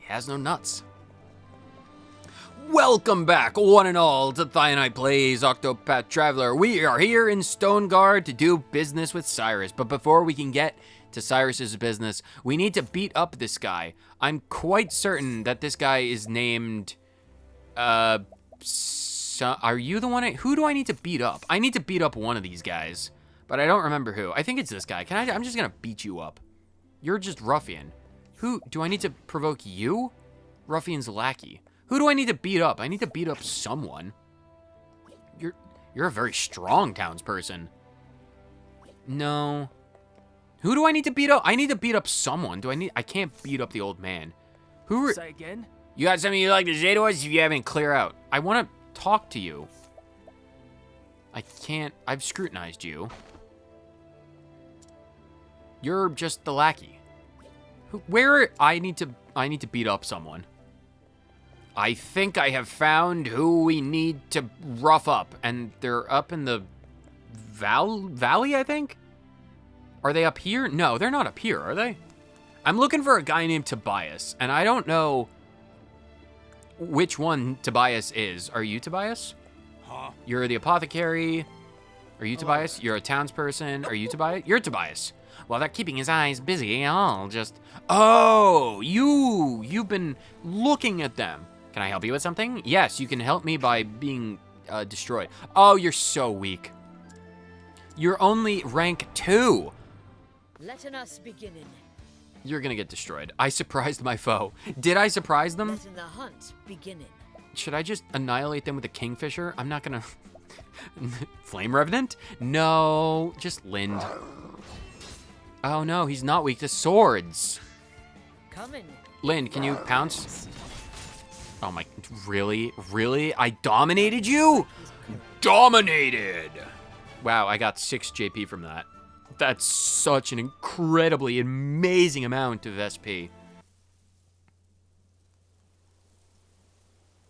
He has no nuts. Welcome back, one and all, to Thionite Plays Octopath Traveler. We are here in Stoneguard to do business with Cyrus. But before we can get to Cyrus's business, we need to beat up this guy. I'm quite certain that this guy is named... are you the one... Who do I need to beat up? I need to beat up one of these guys. But I don't remember who. I think it's this guy. I'm just gonna beat you up. You're just ruffian. Who... Do I need to provoke you? Ruffian's lackey. Who do I need to beat up? I need to beat up someone. You're a very strong townsperson. No. Who do I need to beat up? I need to beat up someone. I can't beat up the old man. Who are... Say again? You got something you'd like to say to us? If you haven't, clear out. I want to talk to you. I can't... I've scrutinized you. You're just the lackey. I need to beat up someone. I think I have found who we need to rough up, and they're up in the valley, I think? Are they up here? No, they're not up here, are they? I'm looking for a guy named Tobias, and I don't know which one Tobias is. Are you Tobias? Huh? You're the apothecary. Are you Tobias? You're a townsperson. Are you Tobias? You're Tobias. Well, they're keeping his eyes busy. I'll just... Oh, you've been looking at them. Can I help you with something? Yes, you can help me by being destroyed. Oh, you're so weak. You're only rank 2. Letting us begin. You're gonna get destroyed. I surprised my foe. Did I surprise them? Letting the hunt beginning. Should I just annihilate them with a kingfisher? I'm not gonna... Flame Revenant? No, just Lind. Oh no, he's not weak to swords. Coming. Lind, can you pounce? Oh my, really? Really? I dominated you? Dominated! Wow, I got 6 JP from that. That's such an incredibly amazing amount of SP.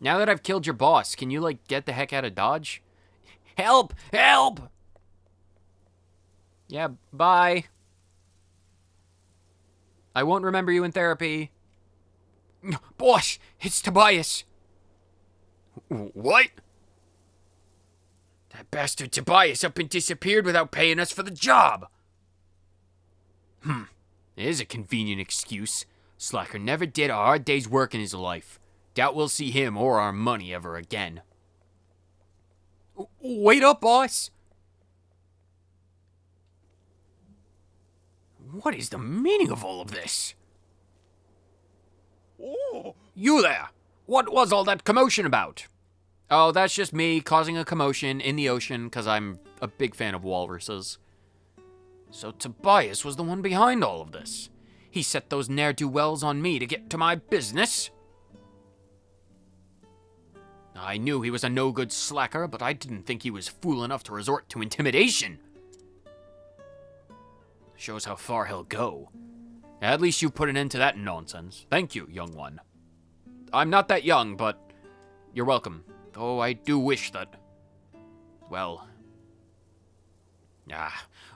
Now that I've killed your boss, can you, like, get the heck out of Dodge? Help! Help! Yeah, bye. I won't remember you in therapy. Boss, it's Tobias. What? That bastard Tobias up and disappeared without paying us for the job. There's a convenient excuse. Slacker never did a hard day's work in his life. Doubt we'll see him or our money ever again. Wait up, boss. What is the meaning of all of this? Oh. You there! What was all that commotion about? Oh, that's just me causing a commotion in the ocean because I'm a big fan of walruses. So Tobias was the one behind all of this. He set those ne'er-do-wells on me to get to my business. I knew he was a no-good slacker, but I didn't think he was fool enough to resort to intimidation. Shows how far he'll go. At least you put an end to that nonsense. Thank you, young one. I'm not that young, but you're welcome. Though I do wish that... Well...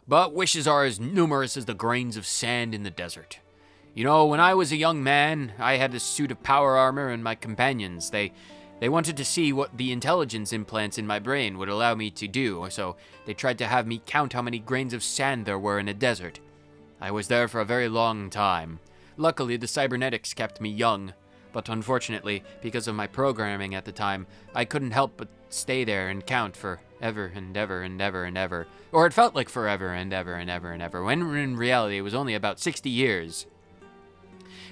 But wishes are as numerous as the grains of sand in the desert. You know, when I was a young man, I had a suit of power armor and my companions. They wanted to see what the intelligence implants in my brain would allow me to do, so they tried to have me count how many grains of sand there were in a desert. I was there for a very long time. Luckily, the cybernetics kept me young, but unfortunately, because of my programming at the time, I couldn't help but stay there and count for ever and ever and ever and ever. Or it felt like forever and ever and ever and ever, when in reality it was only about 60 years.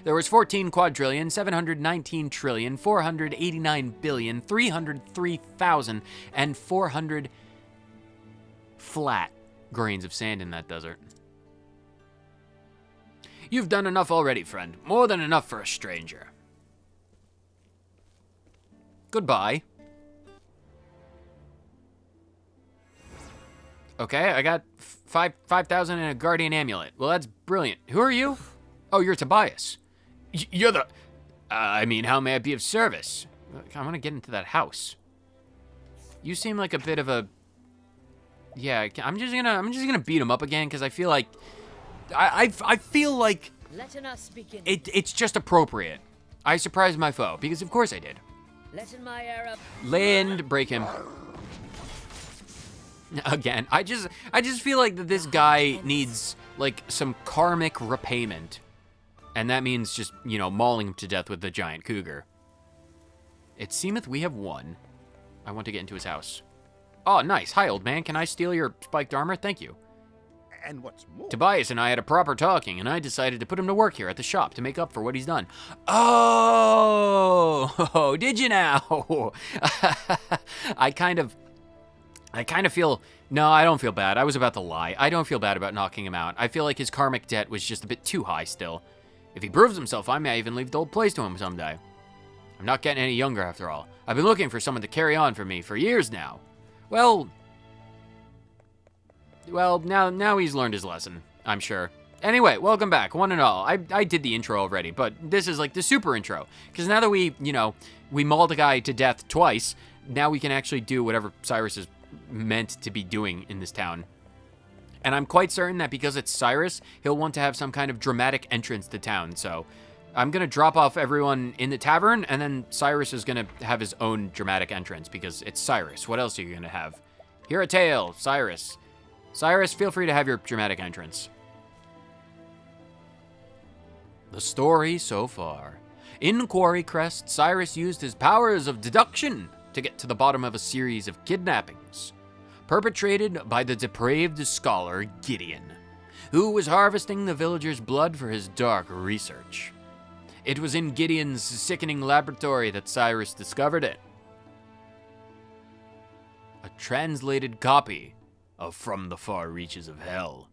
There was 14 quadrillion, 719 trillion, 489 billion, 303,000, and 400 flat grains of sand in that desert. You've done enough already, friend. More than enough for a stranger. Goodbye. Okay, I got 5,000 and a guardian amulet. Well, that's brilliant. Who are you? Oh, you're Tobias. You're the... I mean, how may I be of service? I want to get into that house. You seem like a bit of a... Yeah, I'm just gonna beat him up again because I feel like... I feel like Letting us begin. it's just appropriate. I surprised my foe, because of course I did. Letting my air up. Land, break him. Again, I just feel like that this guy needs, like, some karmic repayment. And that means just, you know, mauling him to death with the giant cougar. It seemeth we have won. I want to get into his house. Oh, nice. Hi, old man. Can I steal your spiked armor? Thank you. And what's more, Tobias and I had a proper talking, and I decided to put him to work here at the shop to make up for what he's done. Oh, did you now? I kind of feel, no, I don't feel bad. I was about to lie. I don't feel bad about knocking him out. I feel like his karmic debt was just a bit too high still. If he proves himself, I may even leave the old place to him someday. I'm not getting any younger after all. I've been looking for someone to carry on for me for years now. Well, now he's learned his lesson, I'm sure. Anyway, welcome back, one and all. I did the intro already, but this is like the super intro. Because now that we mauled a guy to death twice, now we can actually do whatever Cyrus is meant to be doing in this town. And I'm quite certain that because it's Cyrus, he'll want to have some kind of dramatic entrance to town, so I'm gonna drop off everyone in the tavern, and then Cyrus is gonna have his own dramatic entrance, because it's Cyrus. What else are you gonna have? Hear a tale, Cyrus. Cyrus, feel free to have your dramatic entrance. The story so far. In Quarry Crest, Cyrus used his powers of deduction to get to the bottom of a series of kidnappings, perpetrated by the depraved scholar Gideon, who was harvesting the villagers' blood for his dark research. It was in Gideon's sickening laboratory that Cyrus discovered it. A translated copy of From the Far Reaches of Hell.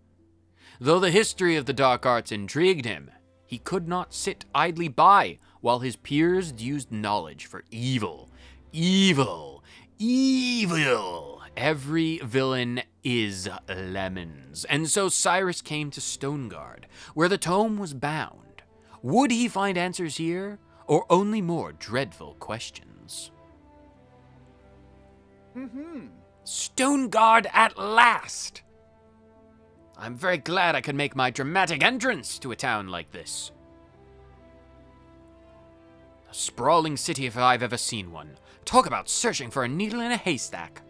Though the history of the dark arts intrigued him, he could not sit idly by while his peers used knowledge for evil. Evil. Evil. Every villain is lemons. And so Cyrus came to Stonegard, where the tome was bound. Would he find answers here, or only more dreadful questions? Stonegard at last! I'm very glad I could make my dramatic entrance to a town like this. A sprawling city if I've ever seen one. Talk about searching for a needle in a haystack.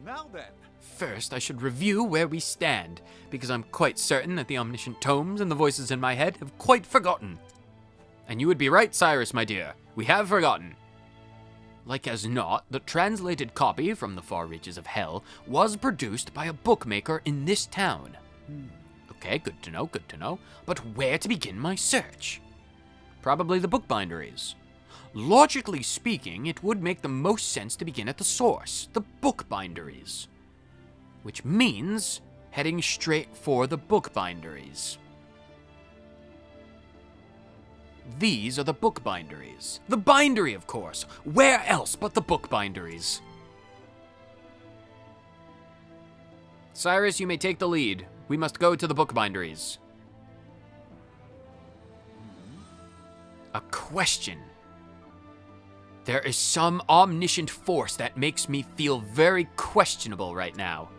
now then. First, I should review where we stand, because I'm quite certain that the omniscient tomes and the voices in my head have quite forgotten. And you would be right, Cyrus, my dear. We have forgotten. Like as not, the translated copy from the far reaches of hell was produced by a bookmaker in this town. Okay, good to know, good to know. But where to begin my search? Probably the bookbinderies. Logically speaking, it would make the most sense to begin at the source, the bookbinderies. Which means heading straight for the bookbinderies. These are the bookbinderies. The bindery, of course. Where else but the bookbinderies? Cyrus, you may take the lead. We must go to the bookbinderies. A question. There is some omniscient force that makes me feel very questionable right now.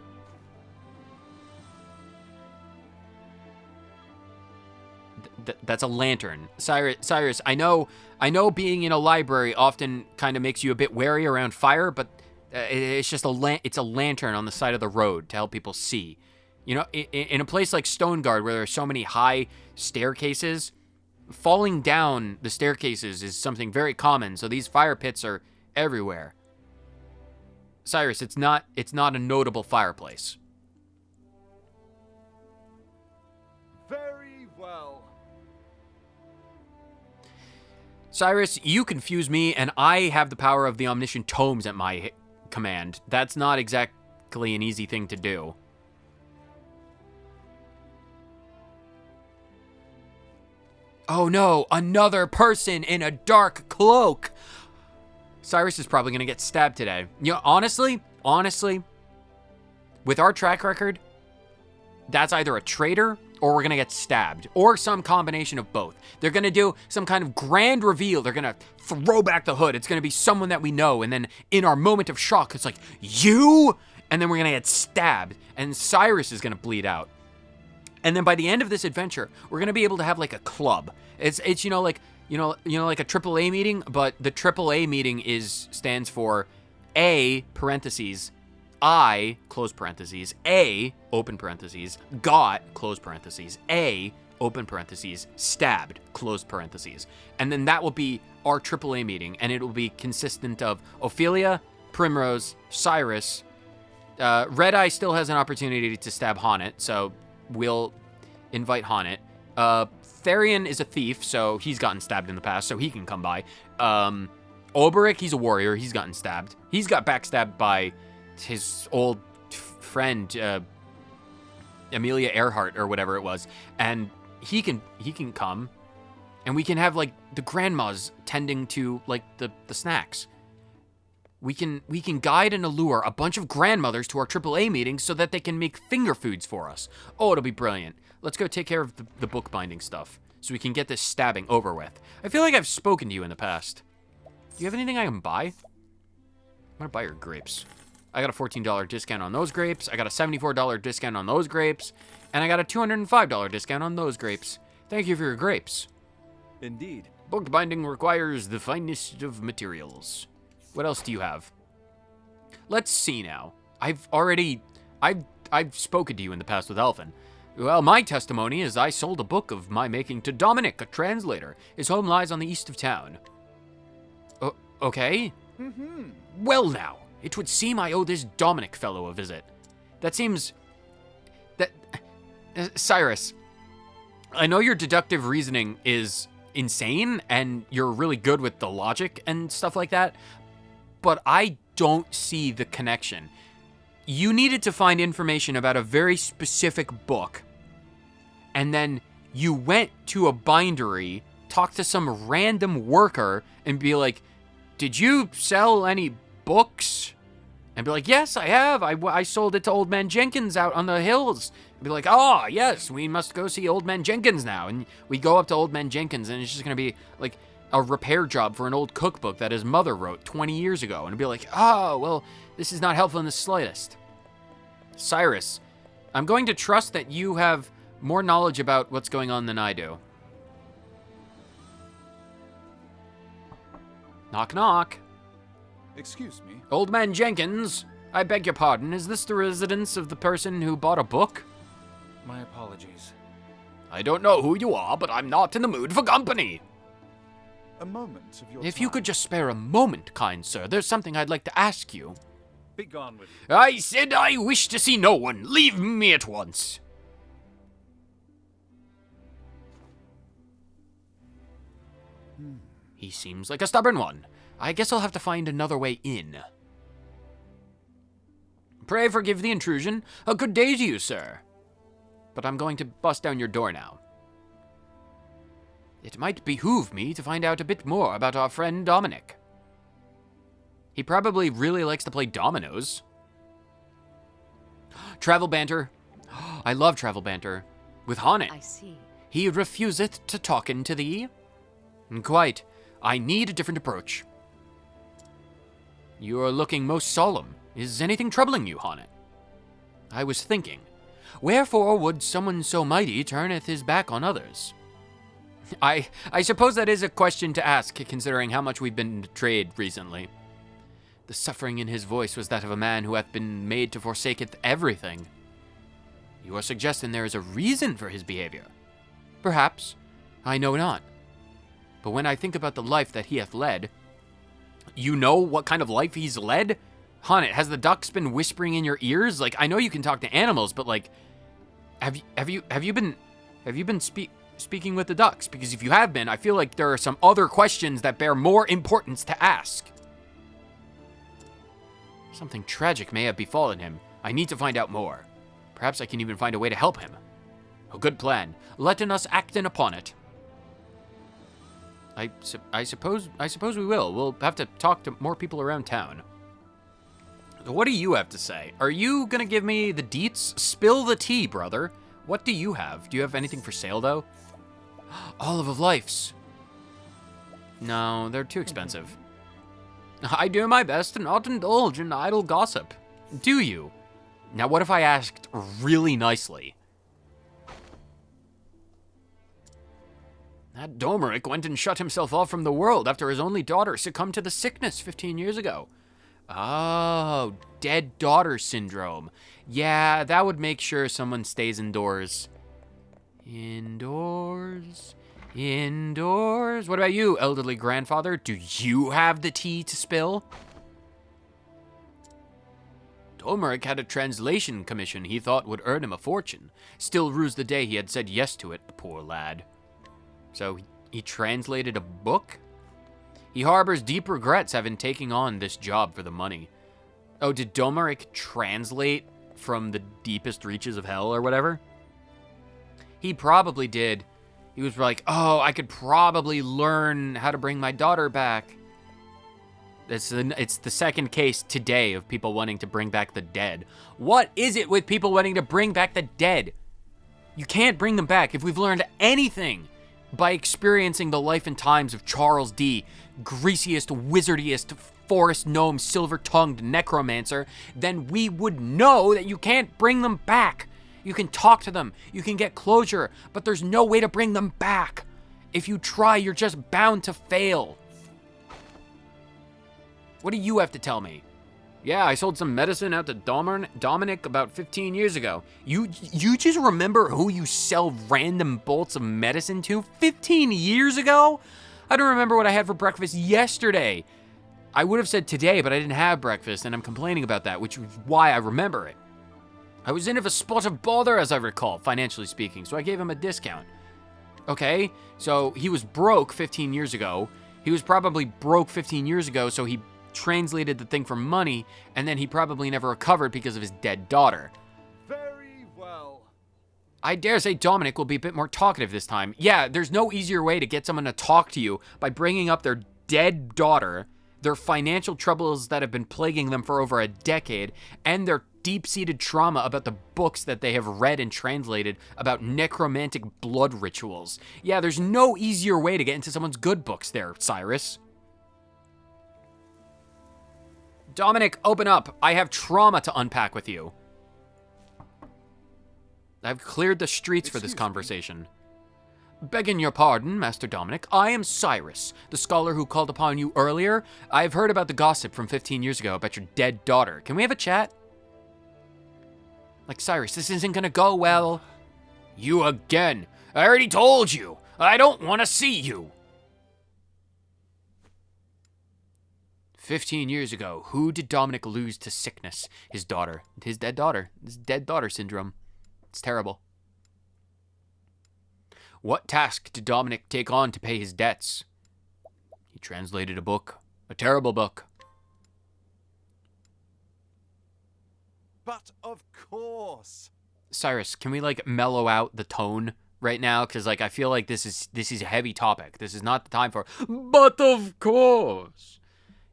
That's a lantern. Cyrus, I know being in a library often kind of makes you a bit wary around fire, but it's just it's a lantern on the side of the road to help people see. You know, in a place like Stonegard where there are so many high staircases, falling down the staircases is something very common, so these fire pits are everywhere. Cyrus, it's not a notable fireplace. Very well. Cyrus, you confuse me, and I have the power of the omniscient tomes at my command. That's not exactly an easy thing to do. Oh no, another person in a dark cloak! Cyrus is probably gonna get stabbed today. You know, honestly, with our track record, that's either a traitor or we're gonna get stabbed, or some combination of both. They're gonna do some kind of grand reveal. They're gonna throw back the hood. It's gonna be someone that we know, and then in our moment of shock, it's like, you? And then we're gonna get stabbed, and Cyrus is gonna bleed out. And then by the end of this adventure, we're gonna be able to have like a club. It's like like a AAA meeting, but the AAA meeting stands for A parentheses I close parentheses A open parentheses got close parentheses A open parentheses stabbed close parentheses, and then that will be our AAA meeting, and it will be consistent of Ophelia, Primrose, Cyrus. Red Eye still has an opportunity to stab Honnet, so we'll invite Honnet. Therian is a thief, so he's gotten stabbed in the past, so he can come by. Oberic, he's a warrior, he's gotten stabbed. He's got backstabbed by his old friend, Amelia Earhart, or whatever it was, and he can come, and we can have, like, the grandmas tending to, like, the snacks. We can guide and allure a bunch of grandmothers to our AAA meetings so that they can make finger foods for us. Oh, it'll be brilliant. Let's go take care of the bookbinding stuff so we can get this stabbing over with. I feel like I've spoken to you in the past. Do you have anything I can buy? I'm gonna buy your grapes. I got a $14 discount on those grapes. I got a $74 discount on those grapes. And I got a $205 discount on those grapes. Thank you for your grapes. Indeed. Bookbinding requires the finest of materials. What else do you have? Let's see now. I've spoken to you in the past with Elfin. Well, my testimony is I sold a book of my making to Dominic, a translator. His home lies on the east of town. Okay? Well now, it would seem I owe this Dominic fellow a visit. That seems... Cyrus, I know your deductive reasoning is insane, and you're really good with the logic and stuff like that, but I don't see the connection. You needed to find information about a very specific book, and then you went to a bindery, talked to some random worker, and be like, did you sell any books? And be like, yes, I have. I sold it to Old Man Jenkins out on the hills. And be like, oh, yes, we must go see Old Man Jenkins now. And we go up to Old Man Jenkins, and it's just going to be like a repair job for an old cookbook that his mother wrote 20 years ago. And be like, oh, well, this is not helpful in the slightest. Cyrus, I'm going to trust that you have more knowledge about what's going on than I do. Knock, knock. Excuse me. Old Man Jenkins, I beg your pardon. Is this the residence of the person who bought a book? My apologies. I don't know who you are, but I'm not in the mood for company. A moment of your If time. you could just spare a moment, kind sir, there's something I'd like to ask you. Be gone with you. I said I wish to see no one. Leave me at once. He seems like a stubborn one. I guess I'll have to find another way in. Pray forgive the intrusion. A good day to you, sir. But I'm going to bust down your door now. It might behoove me to find out a bit more about our friend Dominic. He probably really likes to play dominoes. Travel banter. I love travel banter. With Honnet. I see. He refuseth to talken to thee. Quite. I need a different approach. You are looking most solemn. Is anything troubling you, Honnet? I was thinking, wherefore would someone so mighty turneth his back on others? I suppose that is a question to ask, considering how much we've been betrayed recently. The suffering in his voice was that of a man who hath been made to forsaketh everything. You are suggesting there is a reason for his behavior. Perhaps. I know not. But when I think about the life that he hath led, you know what kind of life he's led? Honnet, has the ducks been whispering in your ears? Like, I know you can talk to animals, but like, have you been speaking with the ducks? Because if you have been, I feel like there are some other questions that bear more importance to ask. Something tragic may have befallen him. I need to find out more. Perhaps I can even find a way to help him. A good plan. Letting us acting upon it. I suppose we will. We'll have to talk to more people around town. What do you have to say? Are you gonna give me the deets? Spill the tea, brother. What do you have? Do you have anything for sale, though? Olive of Lifes. No, they're too expensive. I do my best to not indulge in idle gossip. Do you? Now, what if I asked really nicely? That Domeric went and shut himself off from the world after his only daughter succumbed to the sickness 15 years ago. Oh, dead daughter syndrome. Yeah, that would make sure someone stays indoors. Indoors. Indoors. What about you, elderly grandfather? Do you have the tea to spill? Domeric had a translation commission he thought would earn him a fortune. Still rues the day he had said yes to it, the poor lad. So he translated a book? He harbors deep regrets having taken on this job for the money. Oh, did Domeric translate from the deepest reaches of hell or whatever? He probably did. He was like, oh, I could probably learn how to bring my daughter back. It's the second case today of people wanting to bring back the dead. What is it with people wanting to bring back the dead? You can't bring them back. If we've learned anything by experiencing the life and times of Charles D., greasiest, wizardiest, forest gnome, silver-tongued necromancer, then we would know that you can't bring them back. You can talk to them, you can get closure, but there's no way to bring them back. If you try, you're just bound to fail. What do you have to tell me? Yeah, I sold some medicine out to Dominic about 15 years ago. You just remember who you sell random bolts of medicine to 15 years ago? I don't remember what I had for breakfast yesterday. I would have said today, but I didn't have breakfast, and I'm complaining about that, which is why I remember it. I was in a spot of bother, as I recall, financially speaking, so I gave him a discount. Okay, so he was broke 15 years ago. He was probably broke 15 years ago, so he translated the thing for money, and then he probably never recovered because of his dead daughter. Very well. I dare say Dominic will be a bit more talkative this time. Yeah, there's no easier way to get someone to talk to you by bringing up their dead daughter, their financial troubles that have been plaguing them for over a decade, and their deep-seated trauma about the books that they have read and translated about necromantic blood rituals. Yeah, there's no easier way to get into someone's good books there, Cyrus. Dominic, open up. I have trauma to unpack with you. I've cleared the streets for this conversation. Begging your pardon, Master Dominic, I am Cyrus, the scholar who called upon you earlier. I've heard about the gossip from 15 years ago about your dead daughter. Can we have a chat? Like, Cyrus, this isn't gonna go well. You again. I already told you. I don't want to see you. 15 years ago, who did Dominic lose to sickness? His daughter. His dead daughter. His dead daughter syndrome. It's terrible. What task did Dominic take on to pay his debts? He translated a book. A terrible book. But of course. Cyrus, can we, like, mellow out the tone right now? Because, like, I feel like this is a heavy topic. This is not the time for, but of course.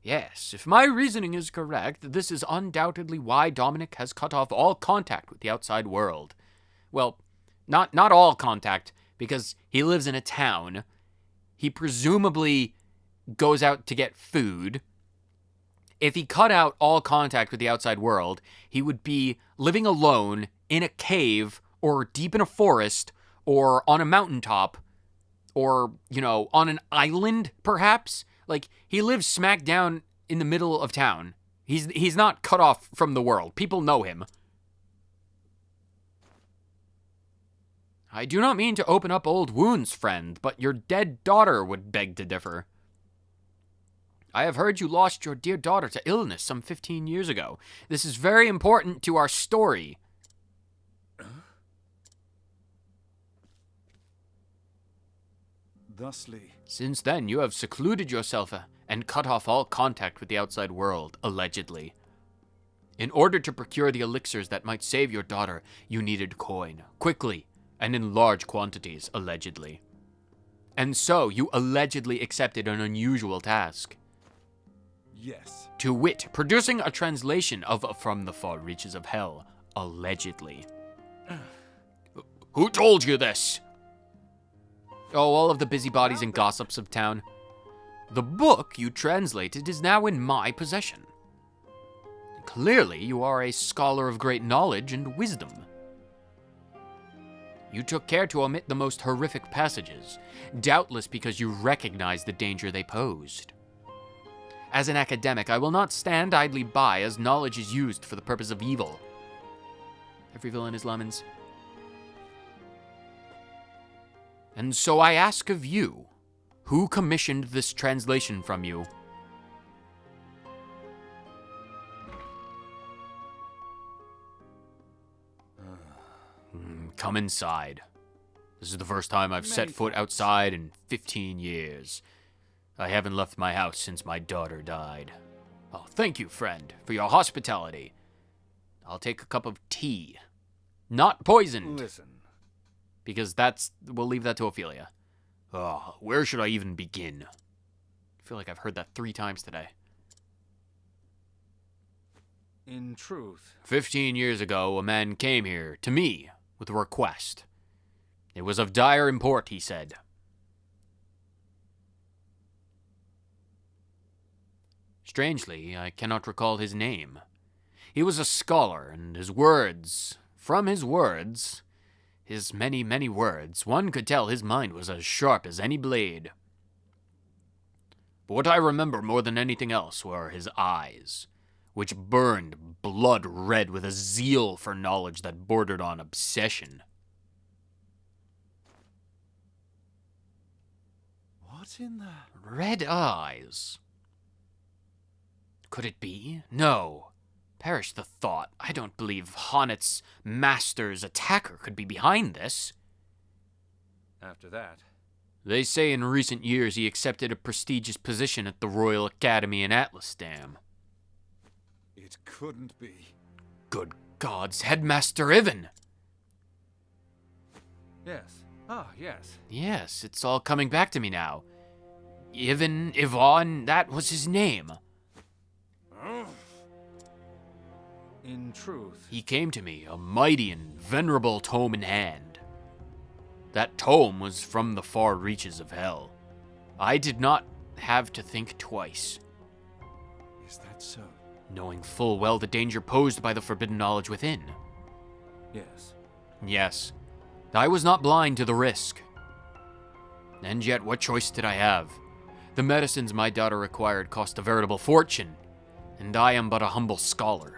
Yes, if my reasoning is correct, this is undoubtedly why Dominic has cut off all contact with the outside world. Well, not all contact, because he lives in a town. He presumably goes out to get food. If he cut out all contact with the outside world, he would be living alone in a cave or deep in a forest or on a mountaintop or, you know, on an island, perhaps. Like, he lives smack down in the middle of town. He's not cut off from the world. People know him. I do not mean to open up old wounds, friend, but your dead daughter would beg to differ. I have heard you lost your dear daughter to illness some 15 years ago. This is very important to our story. Thusly. Since then, you have secluded yourself and cut off all contact with the outside world, allegedly. In order to procure the elixirs that might save your daughter, you needed coin, quickly, and in large quantities, allegedly. And so, you allegedly accepted an unusual task. Yes. To wit, producing a translation of From the Far Reaches of Hell, allegedly. Who told you this? Oh, all of the busybodies and gossips of town. The book you translated is now in my possession. Clearly, you are a scholar of great knowledge and wisdom. You took care to omit the most horrific passages, doubtless because you recognized the danger they posed. As an academic, I will not stand idly by as knowledge is used for the purpose of evil. Every villain is lemons. And so I ask of you, who commissioned this translation from you? Come inside. This is the first time I've set foot outside in 15 years. I haven't left my house since my daughter died. Oh, thank you, friend, for your hospitality. I'll take a cup of tea. Not poisoned. Listen. Because we'll leave that to Ophelia. Oh, where should I even begin? I feel like I've heard that 3 times today. In truth. 15 years ago, a man came here, to me, with a request. It was of dire import, he said. Strangely, I cannot recall his name. He was a scholar, and from his words, his many, many words, one could tell his mind was as sharp as any blade. But what I remember more than anything else were his eyes, which burned blood red with a zeal for knowledge that bordered on obsession. What in the... Red eyes. Could it be? No. Perish the thought. I don't believe Honnet's master's attacker could be behind this. After that. They say in recent years he accepted a prestigious position at the Royal Academy in Atlasdam. It couldn't be. Good gods, Headmaster Ivan! Yes. Ah, yes. Yes, it's all coming back to me now. Ivan, that was his name. In truth. He came to me, a mighty and venerable tome in hand. That tome was from the far reaches of hell. I did not have to think twice. Is that so? Knowing full well the danger posed by the forbidden knowledge within. Yes. Yes, I was not blind to the risk. And yet, what choice did I have? The medicines my daughter required cost a veritable fortune, and I am but a humble scholar.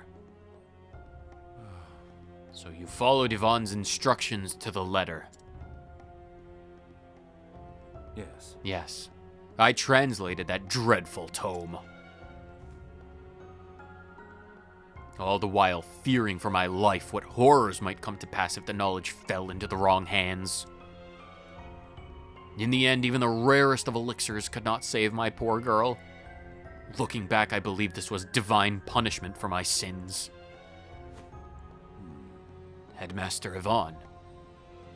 So you followed Yvonne's instructions to the letter. Yes. Yes, I translated that dreadful tome. All the while fearing for my life what horrors might come to pass if the knowledge fell into the wrong hands. In the end, even the rarest of elixirs could not save my poor girl. Looking back, I believe this was divine punishment for my sins. Headmaster Yvonne,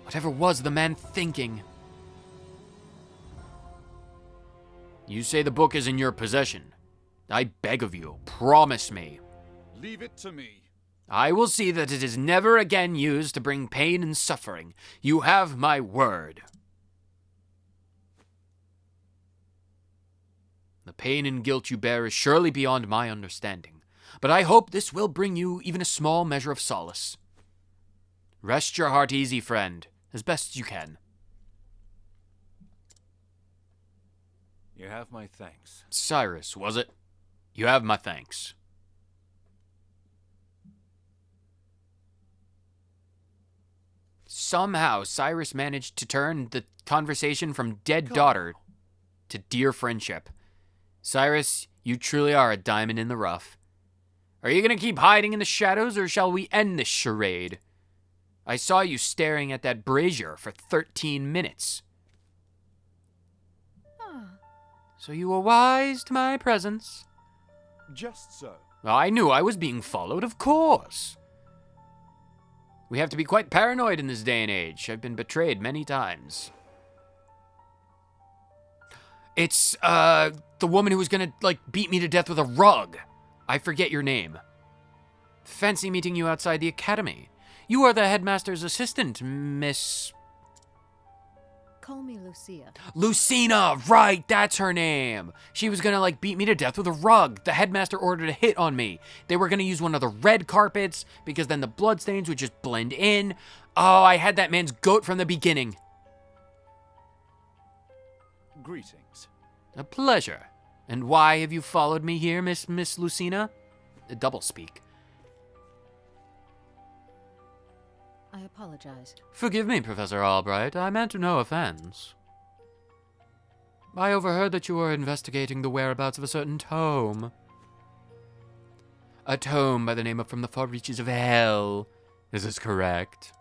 whatever was the man thinking? You say the book is in your possession. I beg of you, promise me. Leave it to me. I will see that it is never again used to bring pain and suffering. You have my word. The pain and guilt you bear is surely beyond my understanding, but I hope this will bring you even a small measure of solace. Rest your heart easy, friend, as best you can. You have my thanks. Cyrus, was it? You have my thanks. Somehow, Cyrus managed to turn the conversation from dead daughter to dear friendship. Cyrus, you truly are a diamond in the rough. Are you going to keep hiding in the shadows, or shall we end this charade? I saw you staring at that brazier for 13 minutes. So you were wise to my presence? Just so. I knew I was being followed, of course. We have to be quite paranoid in this day and age. I've been betrayed many times. It's, the woman who was gonna, beat me to death with a rug. I forget your name. Fancy meeting you outside the academy. You are the headmaster's assistant, Miss... Call me Lucia. Lucina, right, that's her name. She was gonna, beat me to death with a rug. The headmaster ordered a hit on me. They were gonna use one of the red carpets, because then the bloodstains would just blend in. Oh, I had that man's goat from the beginning. Greetings. A pleasure. And why have you followed me here, Miss Lucina? A doublespeak. I apologize. Forgive me, Professor Albright. I meant no offense. I overheard that you were investigating the whereabouts of a certain tome. A tome by the name of From the Far Reaches of Hell. Is this correct?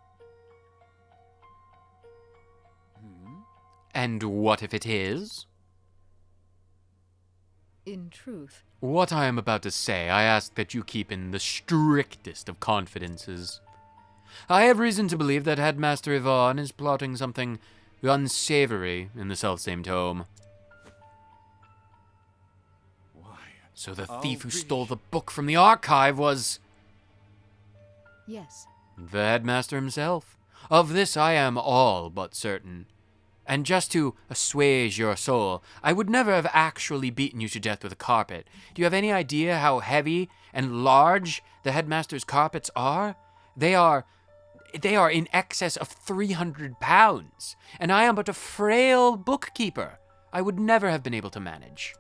And what if it is? In truth, What I am about to say, I ask that you keep in the strictest of confidences. I have reason to believe that Headmaster Yvonne is plotting something unsavory in the selfsame tome. Why? So the I'll thief who be- stole the book from the archive was yes. the headmaster himself. Of this I am all but certain. And just to assuage your soul, I would never have actually beaten you to death with a carpet. Do you have any idea how heavy and large the headmaster's carpets are? They are in excess of 300 pounds, and I am but a frail bookkeeper. I would never have been able to manage.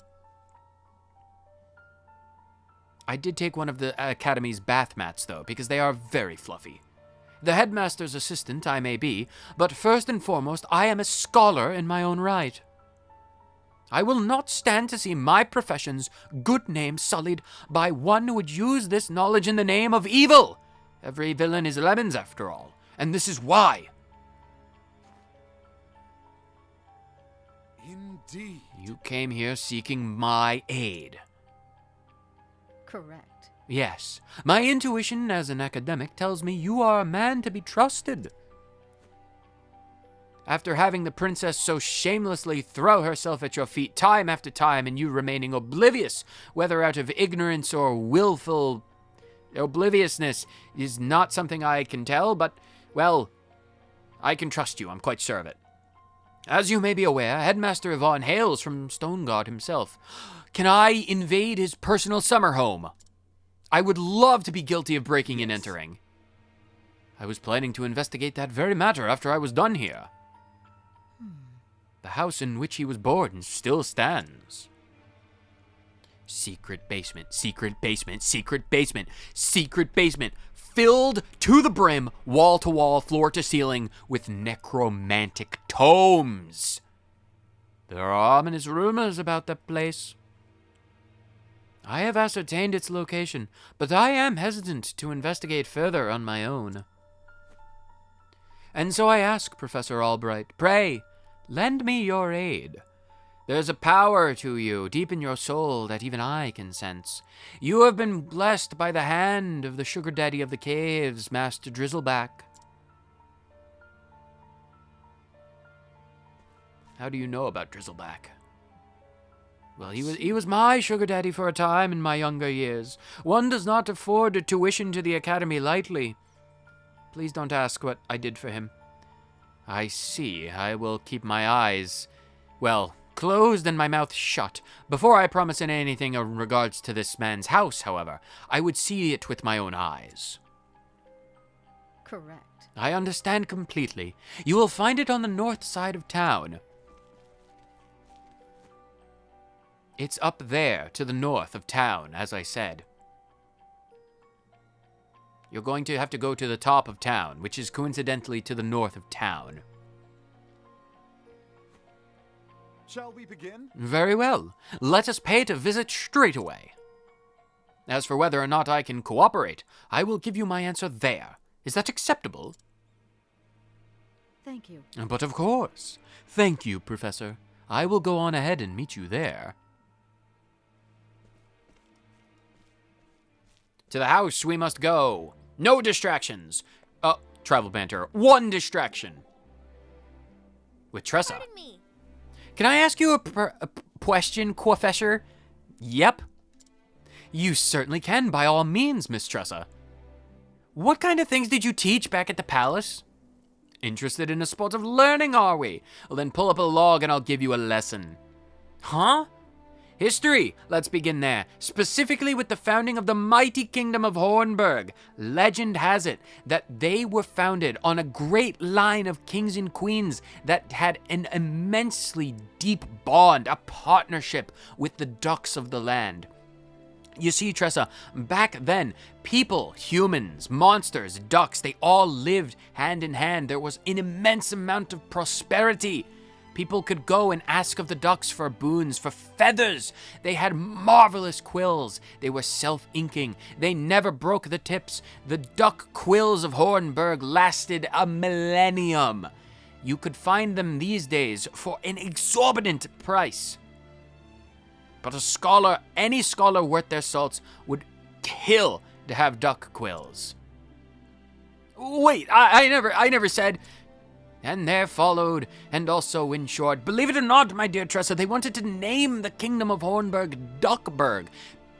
I did take one of the Academy's bath mats, though, because they are very fluffy. The headmaster's assistant I may be, but first and foremost, I am a scholar in my own right. I will not stand to see my profession's good name sullied by one who would use this knowledge in the name of evil. Every villain is lemons, after all, and this is why. Indeed. You came here seeking my aid. Correct. Yes, my intuition as an academic tells me you are a man to be trusted. After having the princess so shamelessly throw herself at your feet time after time and you remaining oblivious, whether out of ignorance or willful obliviousness, is not something I can tell, but, well, I can trust you, I'm quite sure of it. As you may be aware, Headmaster Yvonne hails from Stoneguard himself. Can I invade his personal summer home? I would love to be guilty of breaking and entering. I was planning to investigate that very matter after I was done here. The house in which he was born still stands. Secret basement, secret basement, secret basement, secret basement, filled to the brim, wall to wall, floor to ceiling, with necromantic tomes. There are ominous rumors about that place. I have ascertained its location, but I am hesitant to investigate further on my own. And so I ask, Professor Albright, pray, lend me your aid. There's a power to you, deep in your soul, that even I can sense. You have been blessed by the hand of the sugar daddy of the caves, Master Drizzleback. How do you know about Drizzleback? Well, he was my sugar daddy for a time in my younger years. One does not afford a tuition to the academy lightly. Please don't ask what I did for him. I see. I will keep my eyes, well, closed and my mouth shut. Before I promise anything in regards to this man's house, however, I would see it with my own eyes. Correct. I understand completely. You will find it on the north side of town. It's up there, to the north of town, as I said. You're going to have to go to the top of town, which is coincidentally to the north of town. Shall we begin? Very well. Let us pay it a visit straight away. As for whether or not I can cooperate, I will give you my answer there. Is that acceptable? Thank you. But of course. Thank you, Professor. I will go on ahead and meet you there. To the house we must go. No distractions. Travel banter. One distraction. With Tressa. Pardon me. Can I ask you a question, Professor? Yep. You certainly can, by all means, Miss Tressa. What kind of things did you teach back at the palace? Interested in the sport of learning, are we? Well, then pull up a log and I'll give you a lesson. Huh? History. Let's begin there. Specifically with the founding of the mighty kingdom of Hornburg. Legend has it that they were founded on a great line of kings and queens that had an immensely deep bond, a partnership with the ducks of the land. You see, Tressa, back then, people, humans, monsters, ducks, they all lived hand in hand. There was an immense amount of prosperity. People could go and ask of the ducks for boons, for feathers. They had marvelous quills. They were self-inking. They never broke the tips. The duck quills of Hornburg lasted a millennium. You could find them these days for an exorbitant price. But a scholar, any scholar worth their salts, would kill to have duck quills. Wait, I never said... And there followed, and also in short, believe it or not, my dear Tressa, they wanted to name the kingdom of Hornburg Duckburg.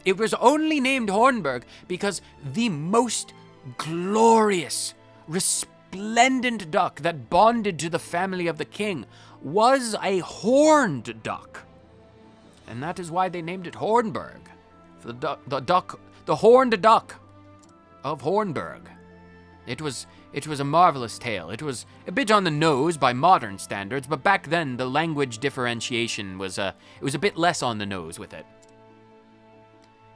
It was only named Hornburg because the most glorious, resplendent duck that bonded to the family of the king was a horned duck. And that is why they named it Hornburg. The horned duck of Hornburg. It was a marvelous tale. It was a bit on the nose by modern standards, but back then the language differentiation was it was a bit less on the nose with it.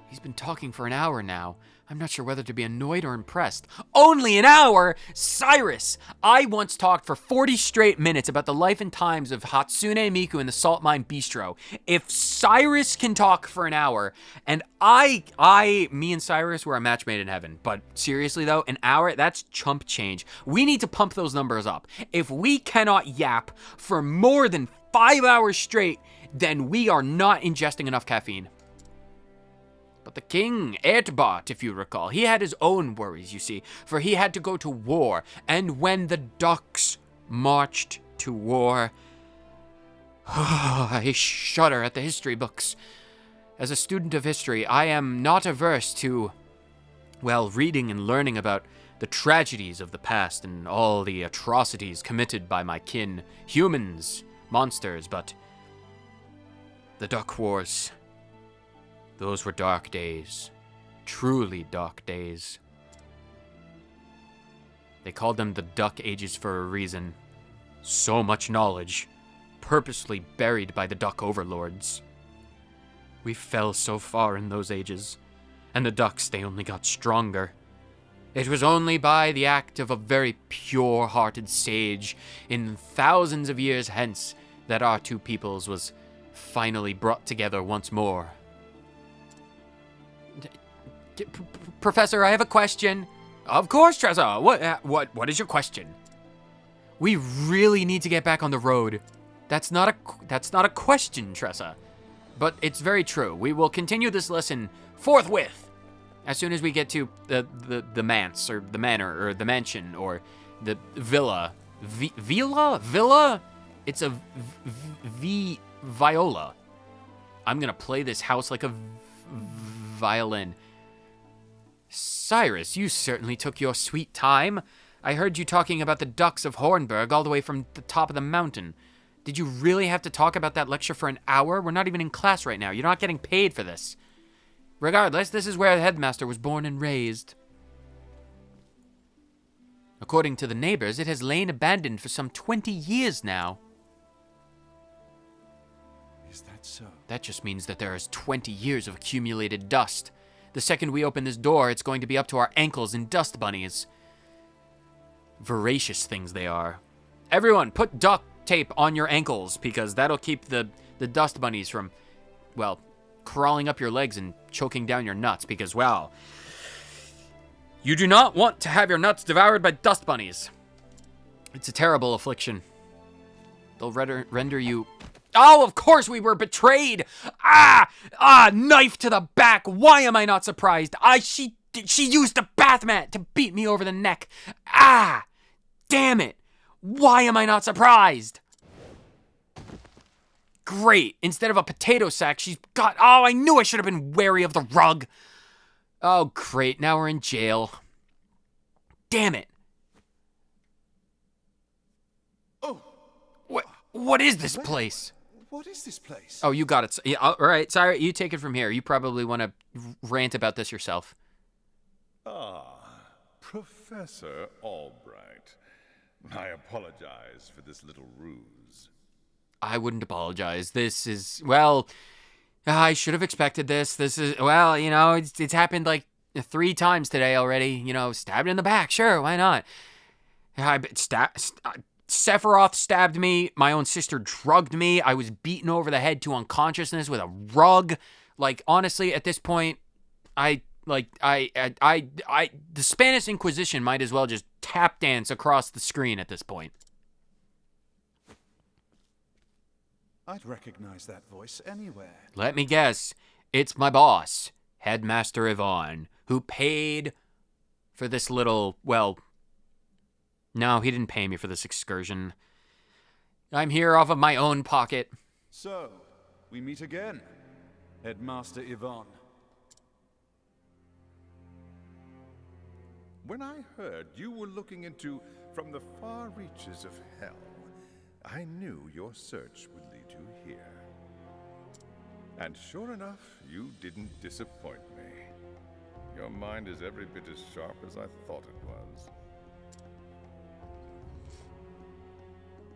He's been talking for an hour now. I'm not sure whether to be annoyed or impressed. Only an hour? Cyrus! I once talked for 40 straight minutes about the life and times of Hatsune Miku in the Salt Mine Bistro. If Cyrus can talk for an hour, and me and Cyrus were a match made in heaven. But seriously though, an hour, that's chump change. We need to pump those numbers up. If we cannot yap for more than 5 hours straight, then we are not ingesting enough caffeine. But the king, Etbot, if you recall, he had his own worries, you see, for he had to go to war, and when the ducks marched to war, I shudder at the history books. As a student of history, I am not averse to, well, reading and learning about the tragedies of the past and all the atrocities committed by my kin, humans, monsters, but the Duck Wars... those were dark days. Truly dark days. They called them the Duck Ages for a reason. So much knowledge, purposely buried by the Duck Overlords. We fell so far in those ages, and the ducks, they only got stronger. It was only by the act of a very pure-hearted sage in thousands of years hence that our two peoples was finally brought together once more. Professor, I have a question. Of course, Tressa. What is your question? We really need to get back on the road. That's not a question, Tressa. But it's very true. We will continue this lesson forthwith. As soon as we get to the manse, or the manor, or the mansion, or the villa. Villa? It's a viola. I'm gonna play this house like a violin. Cyrus, you certainly took your sweet time. I heard you talking about the ducks of Hornburg all the way from the top of the mountain. Did you really have to talk about that lecture for an hour? We're not even in class right now. You're not getting paid for this. Regardless, this is where the headmaster was born and raised. According to the neighbors, it has lain abandoned for some 20 years now. Is that so? That just means that there is 20 years of accumulated dust. The second we open this door, it's going to be up to our ankles in dust bunnies. Voracious things they are. Everyone, put duct tape on your ankles, because that'll keep the dust bunnies from, well, crawling up your legs and choking down your nuts, because, well, you do not want to have your nuts devoured by dust bunnies. It's a terrible affliction. They'll render you... Oh, of course we were betrayed! Knife to the back! Why am I not surprised? She used a bath mat to beat me over the neck! Damn it! Why am I not surprised? Great! Instead of a potato sack, she's got... Oh, I knew I should have been wary of the rug! Oh, great, now we're in jail. Damn it! What is this place? What is this place? Oh, you got it. Yeah, all right, sorry, you take it from here. You probably want to rant about this yourself. Professor Albright. I apologize for this little ruse. I wouldn't apologize. This is, well, I should have expected this. This is, well, you know, it's happened like 3 times today already. You know, stabbed in the back. Sure, why not? Sephiroth stabbed me. My own sister drugged me. I was beaten over the head to unconsciousness with a rug. Like, honestly, at this point, the Spanish Inquisition might as well just tap dance across the screen at this point. I'd recognize that voice anywhere. Let me guess. It's my boss, Headmaster Yvonne, who paid for this little, well, no, he didn't pay me for this excursion. I'm here off of my own pocket. So, we meet again, Headmaster Yvonne. When I heard you were looking into from the far reaches of hell, I knew your search would lead you here. And sure enough, you didn't disappoint me. Your mind is every bit as sharp as I thought it was.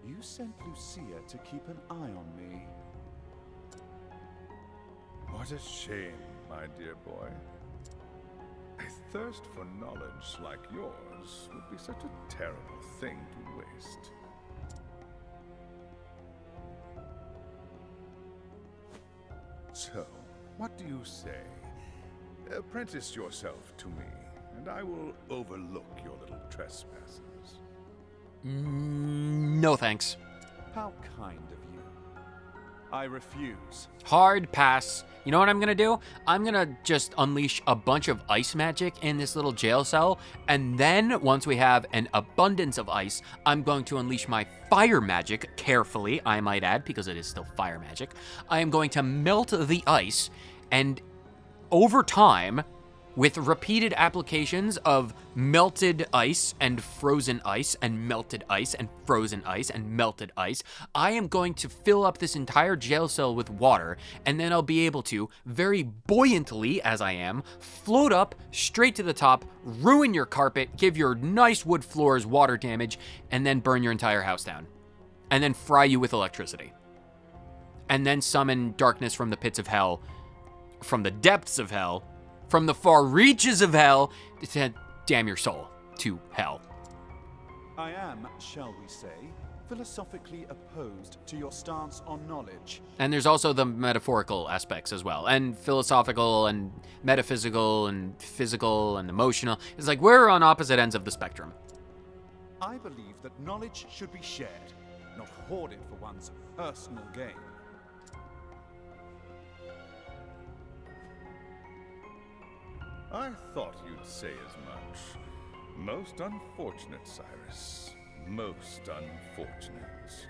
You sent Lucia to keep an eye on me. What a shame, my dear boy. A thirst for knowledge like yours would be such a terrible thing to waste. So, what do you say? Apprentice yourself to me, and I will overlook your little trespasses. No thanks. How kind of you. I refuse. Hard pass. You know what I'm gonna do? I'm gonna just unleash a bunch of ice magic in this little jail cell, and then once we have an abundance of ice, I'm going to unleash my fire magic carefully, I might add, because it is still fire magic. I am going to melt the ice, and over time, with repeated applications of melted ice and frozen ice and melted ice and frozen ice and melted ice, I am going to fill up this entire jail cell with water, and then I'll be able to, very buoyantly as I am, float up straight to the top, ruin your carpet, give your nice wood floors water damage, and then burn your entire house down. And then fry you with electricity. And then summon darkness from the pits of hell, from the depths of hell, from the far reaches of hell, to damn your soul to hell. I am, shall we say, philosophically opposed to your stance on knowledge. And there's also the metaphorical aspects as well, and philosophical and metaphysical and physical and emotional. It's like we're on opposite ends of the spectrum. I believe that knowledge should be shared, not hoarded for one's personal gain. I thought you'd say as much. Most unfortunate, Cyrus. Most unfortunate.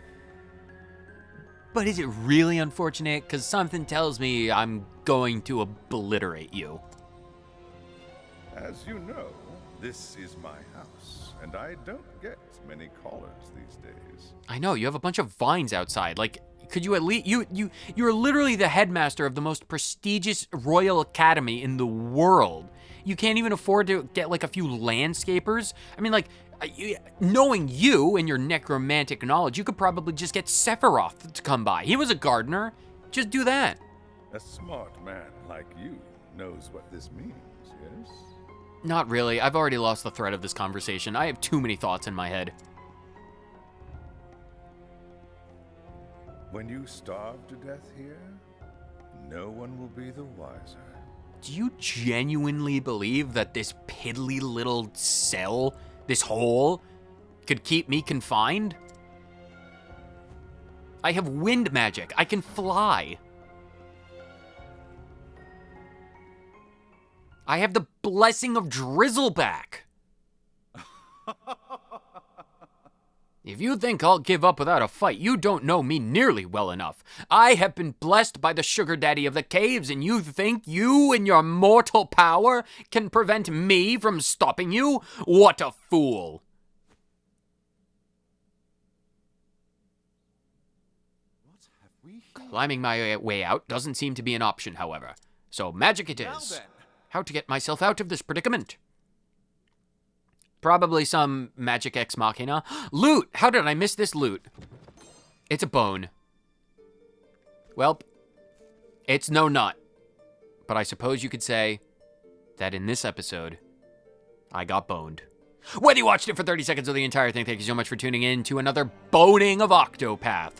But is it really unfortunate? Because something tells me I'm going to obliterate you. As you know, this is my house, and I don't get many callers these days. I know, you have a bunch of vines outside. Like, could you at least, you're literally the headmaster of the most prestigious Royal Academy in the world. You can't even afford to get like a few landscapers. I mean, like, knowing you and your necromantic knowledge, you could probably just get Sephiroth to come by. He was a gardener. Just do that. A smart man like you knows what this means, yes? Not really. I've already lost the thread of this conversation. I have too many thoughts in my head. When you starve to death here, no one will be the wiser. Do you genuinely believe that this piddly little cell, this hole, could keep me confined? I have wind magic. I can fly. I have the blessing of Drizzleback. If you think I'll give up without a fight, you don't know me nearly well enough. I have been blessed by the sugar daddy of the caves, and you think you and your mortal power can prevent me from stopping you? What a fool. Climbing my way out doesn't seem to be an option, however. So magic it Now is. then. How to get myself out of this predicament? Probably some magic ex machina. Loot! How did I miss this loot? It's a bone. Welp, it's no nut. But I suppose you could say that in this episode, I got boned. Whether you watched it for 30 seconds or the entire thing, thank you so much for tuning in to another boning of Octopath.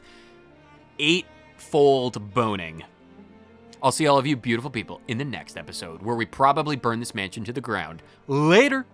8-fold boning. I'll see all of you beautiful people in the next episode, where we probably burn this mansion to the ground. Later!